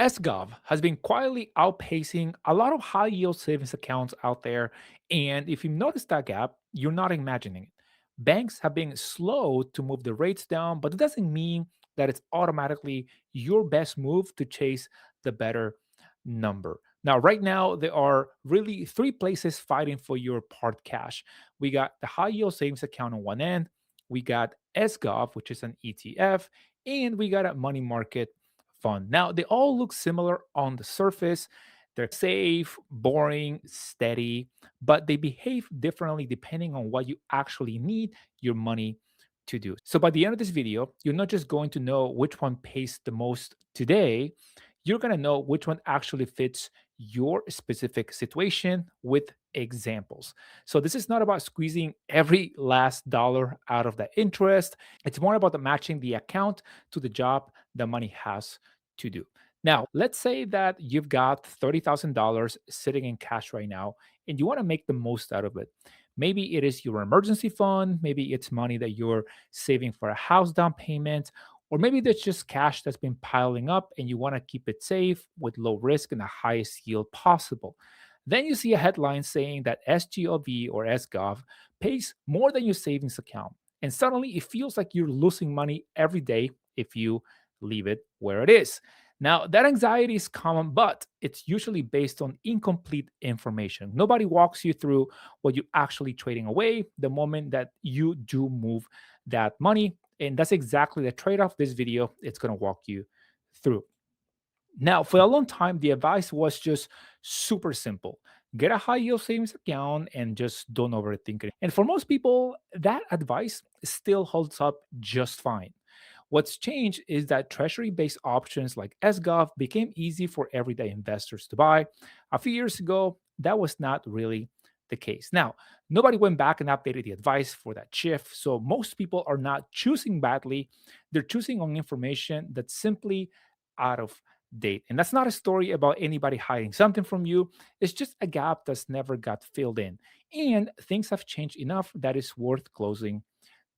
SGOV has been quietly outpacing a lot of high yield savings accounts out there. And if you notice that gap, you're not imagining it. Banks have been slow to move the rates down, but it doesn't mean that it's automatically your best move to chase the better number. Now, right now, there are really three places fighting for your part cash. We got the high yield savings account on one end, we got SGOV, which is an ETF, and we got a money market fun. Now, they all look similar on the surface. They're safe, boring, steady, but they behave differently depending on what you actually need your money to do. So, by the end of this video, you're not just going to know which one pays the most today, you're going to know which one actually fits your specific situation with examples. So, this is not about squeezing every last dollar out of the interest. It's more about the matching the account to the job the money has to do. Now, let's say that you've got $30,000 sitting in cash right now and you want to make the most out of it. Maybe it is your emergency fund, maybe it's money that you're saving for a house down payment, or maybe there's just cash that's been piling up and you want to keep it safe with low risk and the highest yield possible. Then you see a headline saying that SGOV or SGOV pays more than your savings account. And suddenly it feels like you're losing money every day if you leave it where it is. Now, that anxiety is common, but it's usually based on incomplete information. Nobody walks you through what you're actually trading away the moment that you do move that money. And that's exactly the trade off this video it's going to walk you through. Now, for a long time, the advice was just super simple: get a high yield savings account and just don't overthink it. And for most people, that advice still holds up just fine. What's changed is that treasury based options like SGOV became easy for everyday investors to buy. A few years ago, that was not really the case. Now, nobody went back and updated the advice for that shift. So most people are not choosing badly, they're choosing on information that's simply out of date. And that's not a story about anybody hiding something from you. It's just a gap that's never got filled in. And things have changed enough that it's worth closing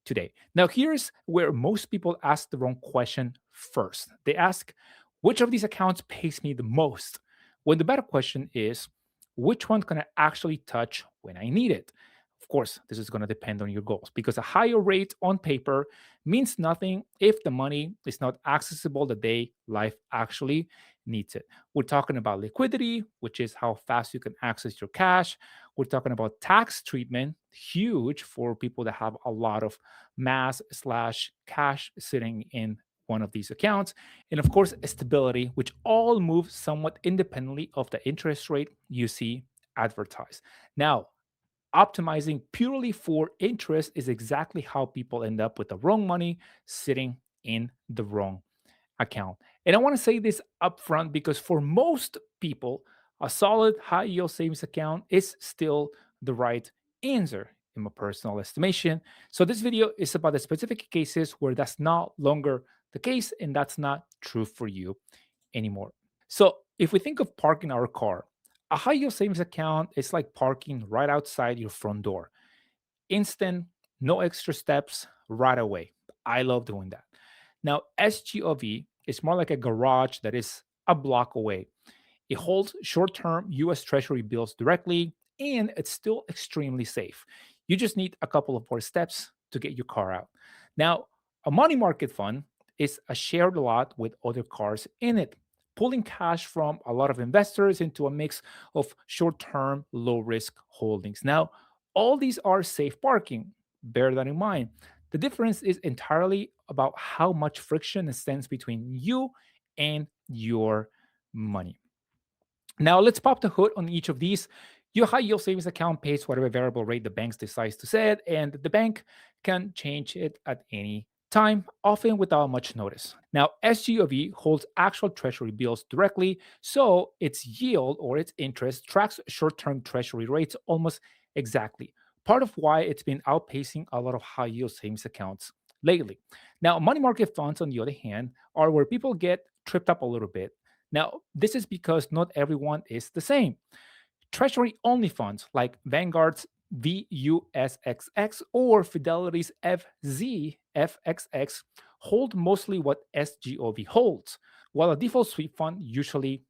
today. Now, here's where most people ask the wrong question first. They ask, which of these accounts pays me the most? When the better question is, which one can I actually touch when I need it? Of course, this is going to depend on your goals because a higher rate on paper means nothing if the money is not accessible the day life actually needs it. We're talking about liquidity, which is how fast you can access your cash. We're talking about tax treatment, huge for people that have a lot of mass slash cash sitting in one of these accounts. And of course, stability, which all move somewhat independently of the interest rate you see advertised. Now, optimizing purely for interest is exactly how people end up with the wrong money sitting in the wrong account. And I want to say this upfront because for most people, a solid high yield savings account is still the right answer in my personal estimation. So this video is about the specific cases where that's not longer the case and that's not true for you anymore. So if we think of parking our car, a high yield savings account is like parking right outside your front door. Instant, no extra steps, right away. I love doing that. Now, SGOV is more like a garage that is a block away. It holds short term US Treasury bills directly, and it's still extremely safe. You just need a couple of more steps to get your car out. Now, a money market fund is a shared lot with other cars in it, pulling cash from a lot of investors into a mix of short term, low risk holdings. Now, all these are safe parking. Bear that in mind. The difference is entirely about how much friction stands between you and your money. Now, let's pop the hood on each of these. Your high yield savings account pays whatever variable rate the bank decides to set, and the bank can change it at any time, often without much notice. Now, SGOV holds actual treasury bills directly, so its yield or its interest tracks short term treasury rates almost exactly. Part of why it's been outpacing a lot of high yield savings accounts lately. Now, money market funds, on the other hand, are where people get tripped up a little bit. Now, this is because not everyone is the same. Treasury only funds like Vanguard's VUSXX or Fidelity's FZFXX hold mostly what SGOV holds, while a default sweep fund usually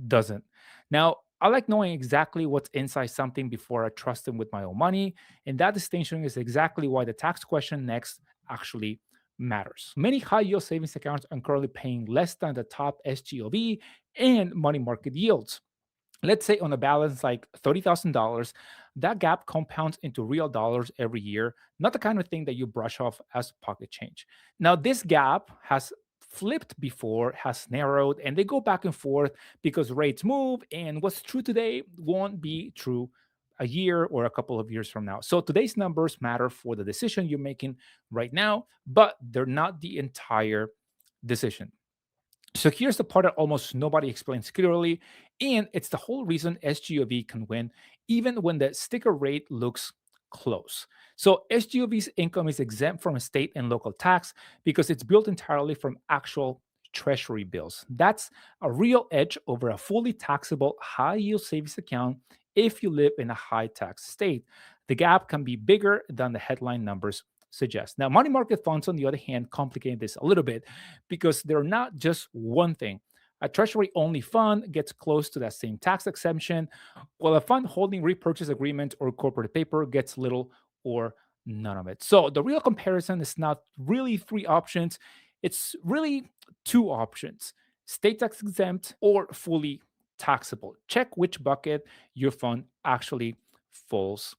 doesn't. Now, I like knowing exactly what's inside something before I trust them with my own money. And that distinction is exactly why the tax question next actually matters. Many high yield savings accounts are currently paying less than the top SGOV and money market yields. Let's say on a balance like $30,000, that gap compounds into real dollars every year, not the kind of thing that you brush off as pocket change. Now, this gap has flipped before, has narrowed, and they go back and forth because rates move, and what's true today won't be true a year or a couple of years from now. So today's numbers matter for the decision you're making right now, but they're not the entire decision. So here's the part that almost nobody explains clearly, and it's the whole reason SGOV can win, even when the sticker rate looks close. So SGOV's income is exempt from state and local tax because it's built entirely from actual treasury bills. That's a real edge over a fully taxable high yield savings account if you live in a high tax state. The gap can be bigger than the headline numbers suggest. Now, money market funds, on the other hand, complicate this a little bit because they're not just one thing. A treasury only fund gets close to that same tax exemption, while a fund holding repurchase agreement or corporate paper gets little or none of it. So the real comparison is not really three options, it's really two options: state tax exempt or fully taxable. Check which bucket your fund actually falls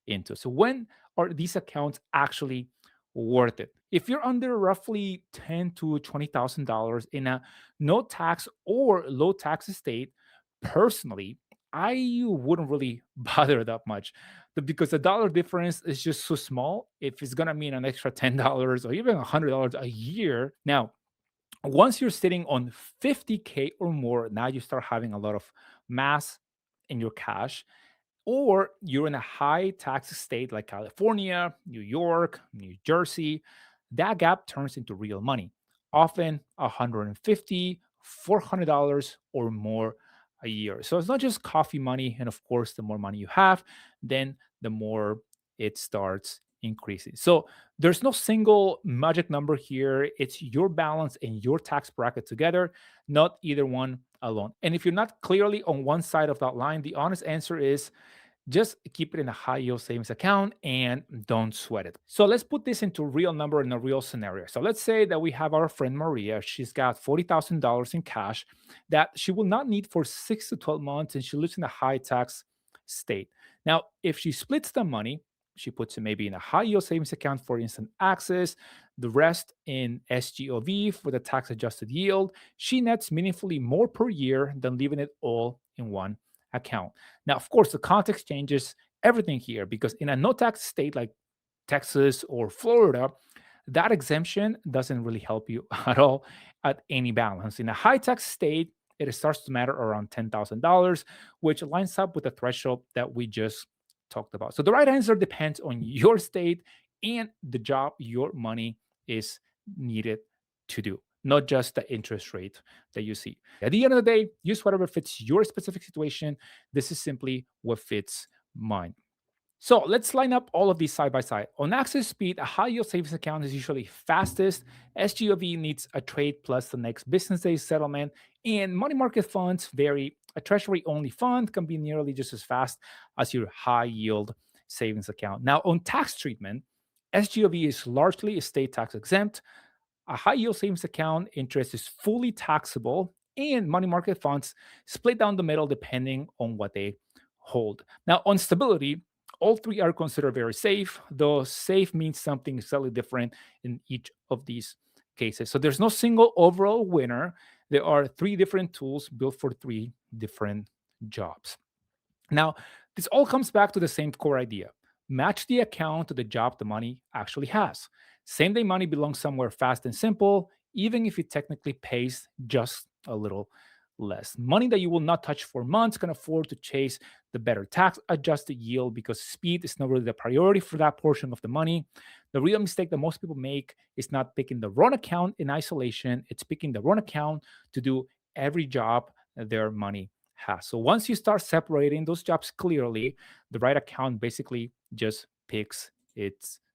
into. So when are these accounts actually worth it? If you're under roughly $10,000 to $20,000 in a no tax or low tax estate, personally, I wouldn't really bother that much because the dollar difference is just so small. If it's gonna mean an extra $10 or even $100 a year, now once you're sitting on 50K or more, now you start having a lot of mass in your cash, or you're in a high tax state like California, New York, New Jersey, that gap turns into real money, often 150, $400 or more a year. So it's not just coffee money. And of course, the more money you have, then the more it starts increasing. So there's no single magic number here. It's your balance and your tax bracket together, not either one alone. And if you're not clearly on one side of that line, the honest answer is just keep it in a high yield savings account and don't sweat it. So let's put this into a real number in a real scenario. So let's say that we have our friend Maria. She's got $40,000 in cash that she will not need for 6 to 12 months, and she lives in a high tax state. Now, if she splits the money, she puts it maybe in a high yield savings account for instant access, the rest in SGOV for the tax adjusted yield. She nets meaningfully more per year than leaving it all in one account. Now, of course, the context changes everything here because in a no tax state like Texas or Florida, that exemption doesn't really help you at all at any balance. In a high tax state, it starts to matter around $10,000, which lines up with the threshold that we just talked about. So the right answer depends on your state and the job your money is needed to do, not just the interest rate that you see. At the end of the day, use whatever fits your specific situation. This is simply what fits mine. So let's line up all of these side by side. On access speed, a high yield savings account is usually fastest. SGOV needs a trade plus the next business day settlement. And money market funds vary. A treasury only fund can be nearly just as fast as your high yield savings account. Now, on tax treatment, SGOV is largely estate tax exempt. A high yield savings account interest is fully taxable, and money market funds split down the middle depending on what they hold. Now, on stability, all three are considered very safe, though safe means something slightly different in each of these cases. So there's no single overall winner. There are three different tools built for three different jobs. Now, this all comes back to the same core idea: match the account to the job the money actually has. Same day money belongs somewhere fast and simple, even if it technically pays just a little less. Money that you will not touch for months can afford to chase the better tax adjusted yield because speed is not really the priority for that portion of the money. The real mistake that most people make is not picking the wrong account in isolation, it's picking the wrong account to do every job that their money has. So once you start separating those jobs clearly, the right account basically just picks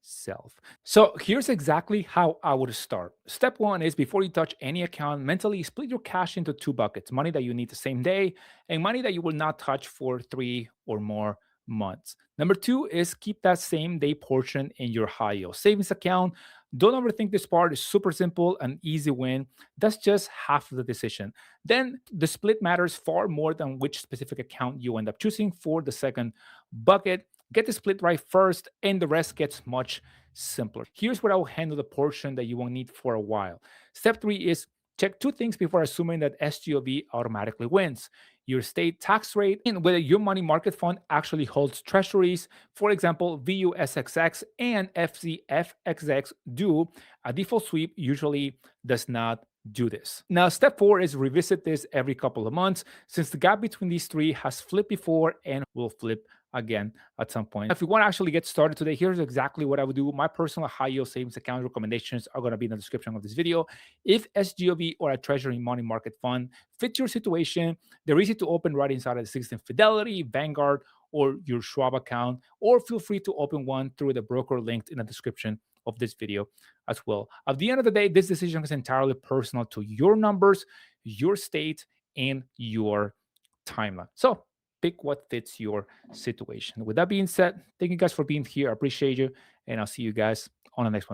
yourself. So here's exactly how I would start. Step one is before you touch any account, mentally split your cash into two buckets: money that you need the same day and money that you will not touch for 3 or more months. Number two is keep that same day portion in your high yield savings account. Don't overthink this part. It's super simple and easy win. That's just half of the decision. Then the split matters far more than which specific account you end up choosing for the second bucket. Get the split right first, and the rest gets much simpler. Here's where I will handle the portion that you won't need for a while. Step three is check two things before assuming that SGOV automatically wins: your state tax rate and whether your money market fund actually holds treasuries. For example, VUSXX and FZFXX do. A default sweep usually does not do this. Now, step four is revisit this every couple of months, since the gap between these three has flipped before and will flip again at some point. If you want to actually get started today, here's exactly what I would do. My personal high yield savings account recommendations are going to be in the description of this video. If SGOV or a treasury money market fund fits your situation, they're easy to open right inside of the existing Fidelity, Vanguard, or your Schwab account, or feel free to open one through the broker linked in the description of this video as well. At the end of the day, this decision is entirely personal to your numbers, your state, and your timeline. So pick what fits your situation. With that being said, thank you guys for being here. I appreciate you, and I'll see you guys on the next one.